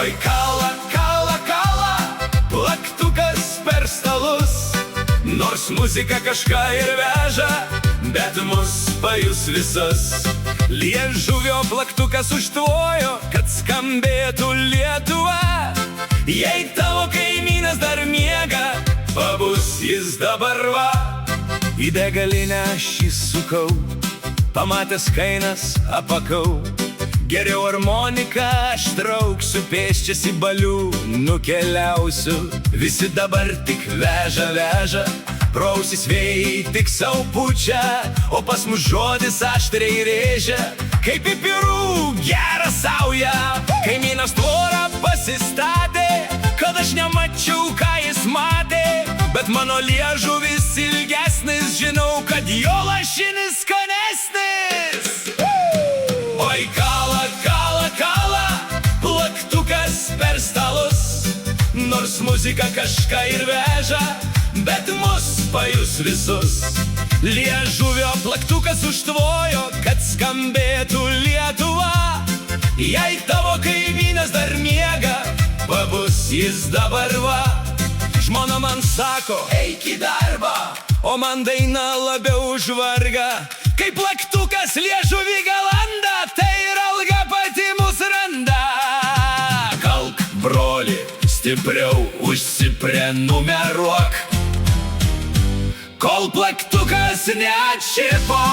Oi, kala, kala, kala, plaktukas per stalus. Nors muzika kažką ir veža, bet mus pajus visus. Liežuvio plaktukas užtvojo, kad skambėtų Lietuva. Jei tavo kaimynas dar miega, pabus jis dabar va. Į degalinę aš įsukau, pamatęs kainas apakau. Geriau harmoniką aš trauksiu, pėsčias į balių nukeliausiu. Visi dabar tik veža, veža, pro ausis vėjai tik sau pučia, o pas mus žodis aštriai rėžia, kaip pipirų gerą saują. Kaimynas tvorą pasistatė, kad aš nemačiau, ką jis matė, bet mano liežuvis ilgesnis, žinau, kad jo lašinis skanesnis. Oi, kala, kala, kala, plaktukas per stalus. Nors muzika kažką ir veža, bet mus pajus visus. Liežuvio plaktukas užtvojo, kad skambėtų Lietuva. Jei tavo kaimynas dar miega, pabus jis dabar va. Žmona man sako, eik į darbą, o man daina labiau už vargą. Kai plaktukas liežuvį galanda, tai ir alga pati mus randa. Kalk, broli, stipriau užsiprenumeruok, kol plaktukas neatšipo.